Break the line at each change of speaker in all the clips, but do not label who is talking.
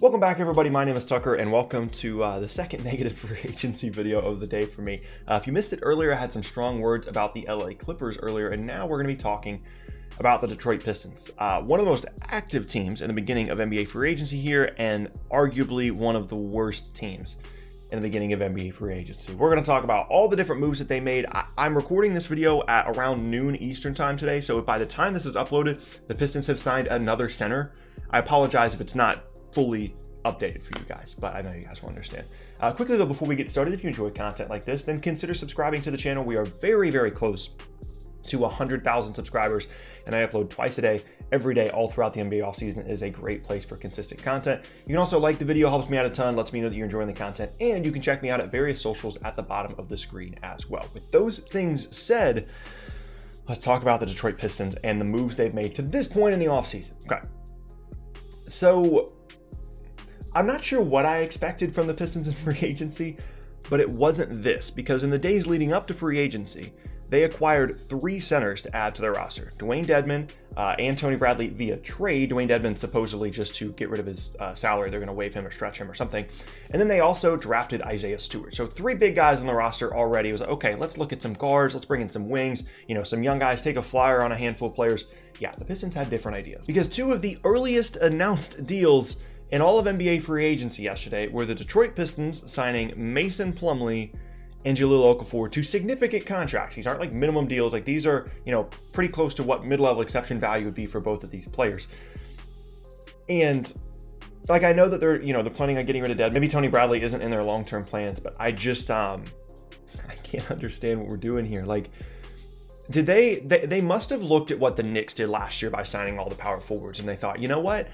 Welcome back, everybody. My name is Tucker, and welcome to the second negative free agency video of the day for me. If you missed it earlier, I had some strong words about the LA Clippers earlier, and now we're going to be talking about the Detroit Pistons. One of the most active teams in the beginning of NBA free agency here, and arguably one of the worst teams in the beginning of NBA free agency. We're going to talk about all the different moves that they made. I'm recording this video at around noon Eastern time today, so by the time this is uploaded, the Pistons have signed another center. I apologize if it's not fully updated for you guys, but I know you guys will understand. Quickly though, before we get started, if you enjoy content like this, then consider subscribing to the channel. We are very, very close to 100,000 subscribers, and I upload twice a day, every day, all throughout the NBA offseason. It is a great place for consistent content. You can also like the video, helps me out a ton, lets me know that you're enjoying the content, and you can check me out at various socials at the bottom of the screen as well. With those things said, let's talk about the Detroit Pistons and the moves they've made to this point in the offseason. Okay. So I'm not sure what I expected from the Pistons in free agency, but it wasn't this, because in the days leading up to free agency, they acquired 3 centers to add to their roster. Dwayne Dedmon and Tony Bradley via trade. Dwayne Dedmon supposedly just to get rid of his salary. They're going to waive him or stretch him or something. And then they also drafted Isaiah Stewart. So 3 big guys on the roster already. It was like, okay, let's look at some guards. Let's bring in some wings. You know, some young guys, take a flyer on a handful of players. Yeah, the Pistons had different ideas. Because 2 of the earliest announced deals in all of NBA free agency yesterday were the Detroit Pistons signing Mason Plumlee and Jahlil Okafor to significant contracts. These aren't like minimum deals. Like, these are, you know, pretty close to what mid-level exception value would be for both of these players. And like, I know that they're planning on getting rid of Dead. Maybe Tony Bradley isn't in their long-term plans, but I just I can't understand what we're doing here. Like, did they must have looked at what the Knicks did last year by signing all the power forwards, and they thought, you know what?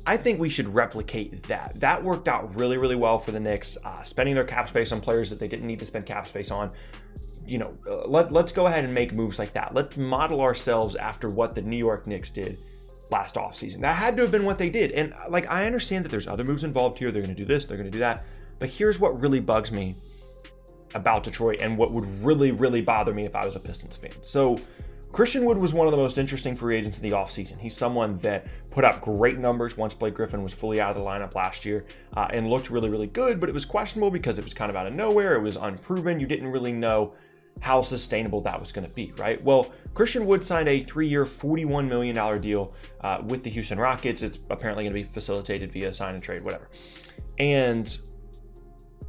I think we should replicate that. That worked out really, really well for the Knicks, spending their cap space on players that they didn't need to spend cap space on. You know, let's go ahead and make moves like that. Let's model ourselves after what the New York Knicks did last offseason. That had to have been what they did. And like, I understand that there's other moves involved here. They're going to do this, they're going to do that. But here's what really bugs me about Detroit, and what would really, really bother me if I was a Pistons fan. So Christian Wood was one of the most interesting free agents in the offseason. He's someone that put up great numbers once Blake Griffin was fully out of the lineup last year, and looked really, really good, but it was questionable because it was kind of out of nowhere. It was unproven. You didn't really know how sustainable that was going to be, right? Well, Christian Wood signed a 3-year, $41 million deal with the Houston Rockets. It's apparently going to be facilitated via sign and trade, whatever. And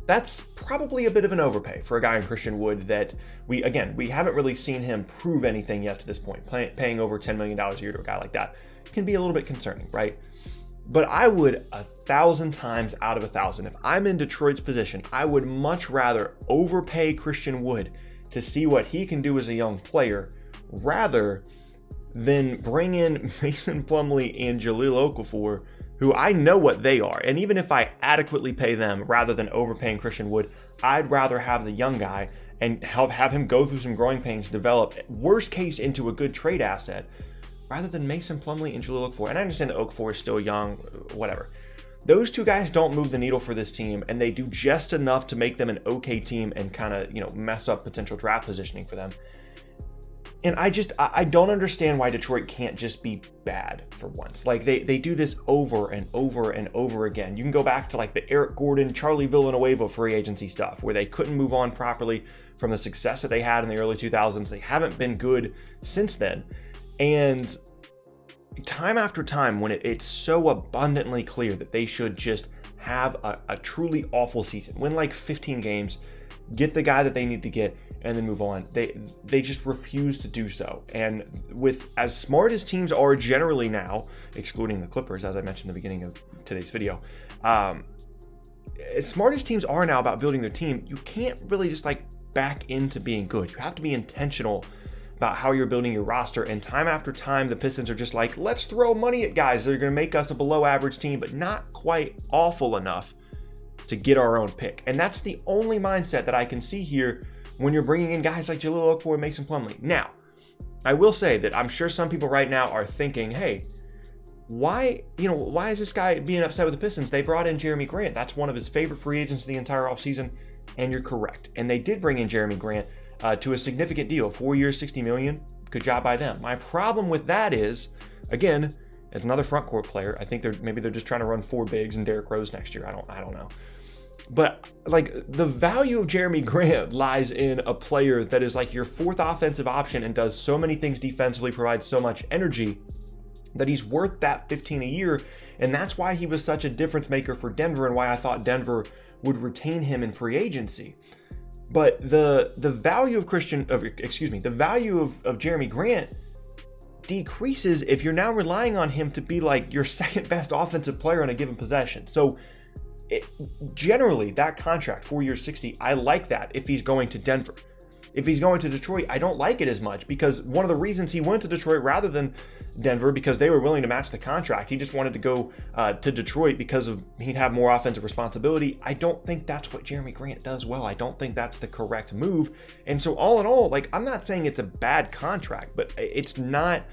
that's probably a bit of an overpay for a guy in Christian Wood that we haven't really seen him prove anything yet to this point. Paying over $10 million a year to a guy like that can be a little bit concerning, right? But I would 1,000 times out of 1,000, if I'm in Detroit's position, I would much rather overpay Christian Wood to see what he can do as a young player, rather than bring in Mason Plumlee and Jahlil Okafor, who I know what they are. And even if I adequately pay them rather than overpaying Christian Wood, I'd rather have the young guy and have him go through some growing pains, develop, worst case, into a good trade asset, rather than Mason Plumlee and Jahlil Okafor. And I understand that Okafor is still young, whatever. Those 2 guys don't move the needle for this team, and they do just enough to make them an okay team and kind of, you know, mess up potential draft positioning for them. And I don't understand why Detroit can't just be bad for once. Like, they do this over and over and over again. You can go back to like the Eric Gordon, Charlie Villanueva free agency stuff, where they couldn't move on properly from the success that they had in the early 2000s. They haven't been good since then. And time after time, when it's so abundantly clear that they should just have a truly awful season, win like 15 games, get the guy that they need to get, and then move on, they just refuse to do so. And with as smart as teams are generally now, excluding the Clippers, as I mentioned at the beginning of today's video, as smart as teams are now about building their team, you can't really just like back into being good. You have to be intentional about how you're building your roster. And time after time, the Pistons are just like, let's throw money at guys that are going to make us a below average team, but not quite awful enough to get our own pick. And that's the only mindset that I can see here when you're bringing in guys like Jahlil Okafor and Mason Plumlee. Now, I will say that I'm sure some people right now are thinking, hey, why is this guy being upset with the Pistons? They brought in Jerami Grant. That's one of his favorite free agents of the entire offseason. And you're correct. And they did bring in Jerami Grant to a significant deal, 4 years, $60 million. Good job by them. My problem with that is, again, It's another front court player. I think maybe they're just trying to run 4 bigs and Derrick Rose next year. I don't know. But like the value of Jerami Grant lies in a player that is like your 4th offensive option and does so many things defensively, provides so much energy that he's worth that 15 a year. And that's why he was such a difference maker for Denver and why I thought Denver would retain him in free agency. But the value of the value of Jerami Grant decreases if you're now relying on him to be like your 2nd best offensive player in a given possession. So generally, that contract, 4 years, 60, I like that if he's going to Denver. If he's going to Detroit, I don't like it as much because one of the reasons he went to Detroit rather than Denver, because they were willing to match the contract. He just wanted to go to Detroit because he'd have more offensive responsibility. I don't think that's what Jerami Grant does well. I don't think that's the correct move. And so all in all, like, I'm not saying it's a bad contract, but it's not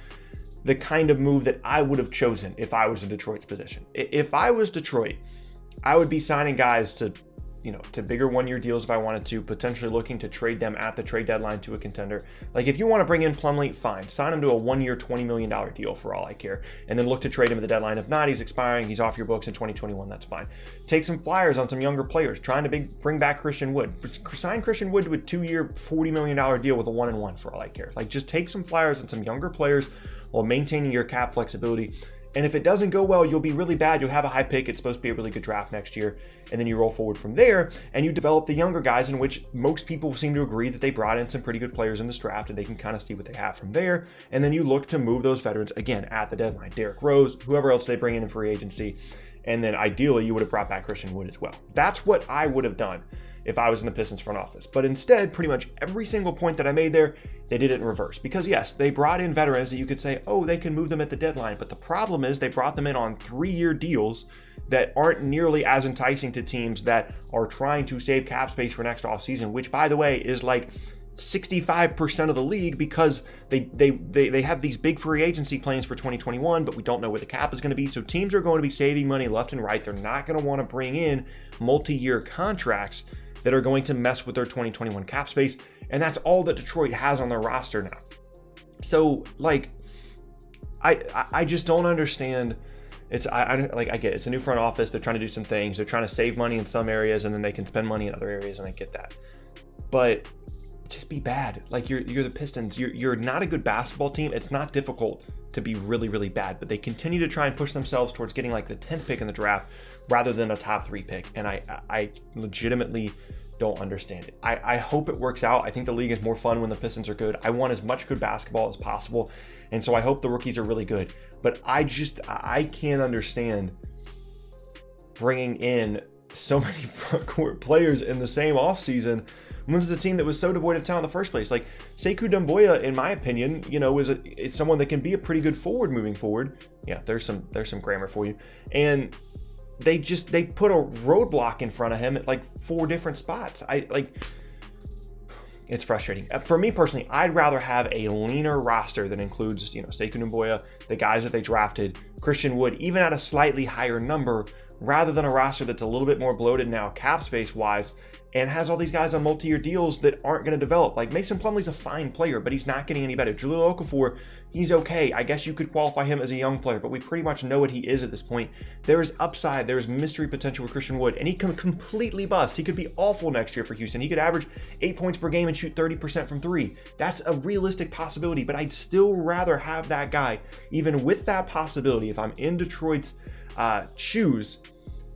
the kind of move that I would have chosen if I was in Detroit's position. If I was Detroit, I would be signing guys to bigger 1-year deals if I wanted to, potentially looking to trade them at the trade deadline to a contender. Like if you want to bring in Plumlee, fine. Sign him to a 1-year, $20 million deal for all I care. And then look to trade him at the deadline. If not, he's expiring, he's off your books in 2021, that's fine. Take some flyers on some younger players, trying to bring back Christian Wood. Sign Christian Wood to a 2-year, $40 million deal with a 1-and-1 for all I care. Like just take some flyers on some younger players while maintaining your cap flexibility. And if it doesn't go well, you'll be really bad. You'll have a high pick. It's supposed to be a really good draft next year. And then you roll forward from there and you develop the younger guys, in which most people seem to agree that they brought in some pretty good players in this draft and they can kind of see what they have from there. And then you look to move those veterans again at the deadline. Derrick Rose, whoever else they bring in free agency. And then ideally you would have brought back Christian Wood as well. That's what I would have done if I was in the Pistons front office. But instead, pretty much every single point that I made there, they did it in reverse. Because yes, they brought in veterans that you could say, oh, they can move them at the deadline. But the problem is they brought them in on 3-year deals that aren't nearly as enticing to teams that are trying to save cap space for next offseason, which by the way is like 65% of the league, because they have these big free agency plans for 2021, but we don't know where the cap is going to be. So teams are going to be saving money left and right. They're not going to want to bring in multi-year contracts that are going to mess with their 2021 cap space. And that's all that Detroit has on their roster now. So like, I just don't understand. I get it. It's a new front office. They're trying to do some things. They're trying to save money in some areas and then they can spend money in other areas. And I get that, but just be bad. Like you're the Pistons. You're not a good basketball team. It's not difficult to be really, really bad, but they continue to try and push themselves towards getting like the 10th pick in the draft rather than a top 3 pick. And I legitimately don't understand it. I hope it works out. I think the league is more fun when the Pistons are good. I want as much good basketball as possible. And so I hope the rookies are really good, but I can't understand bringing in so many front court players in the same offseason when this is a team that was so devoid of talent in the first place. Like Sekou Doumbouya, in my opinion, it's someone that can be a pretty good forward moving forward. Yeah, there's some grammar for you. And they put a roadblock in front of him at like 4 different spots. It's frustrating. For me personally, I'd rather have a leaner roster that includes, Sekou Doumbouya, the guys that they drafted, Christian Wood, even at a slightly higher number, rather than a roster that's a little bit more bloated now cap space wise and has all these guys on multi-year deals that aren't going to develop. Like Mason Plumlee's a fine player, but he's not getting any better. Jahlil Okafor, he's okay. I guess you could qualify him as a young player, but we pretty much know what he is at this point. There's upside, there's mystery potential with Christian Wood, and he can completely bust. He could be awful next year for Houston. He could average 8 points per game and shoot 30% from 3. That's a realistic possibility, but I'd still rather have that guy. Even with that possibility, if I'm in Detroit's shoes,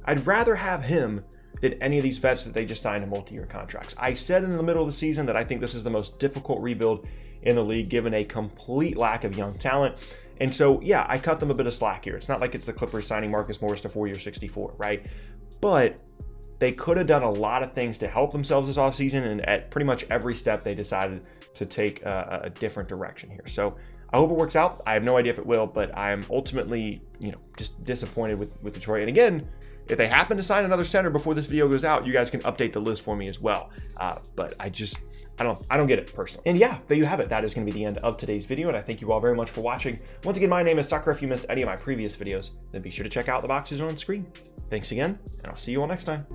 I'd rather have him than any of these vets that they just signed in multi-year contracts. I said in the middle of the season that I think this is the most difficult rebuild in the league, given a complete lack of young talent. And so, yeah, I cut them a bit of slack here. It's not like it's the Clippers signing Marcus Morris to 4 year $64, right? But they could have done a lot of things to help themselves this offseason, and at pretty much every step they decided to take a different direction here. So I hope it works out. I have no idea if it will, but I'm ultimately, just disappointed with Detroit. And again, if they happen to sign another center before this video goes out, you guys can update the list for me as well. But I don't get it personally. And yeah, there you have it. That is going to be the end of today's video, and I thank you all very much for watching. Once again, my name is Tucker. If you missed any of my previous videos, then be sure to check out the boxes on screen. Thanks again, and I'll see you all next time.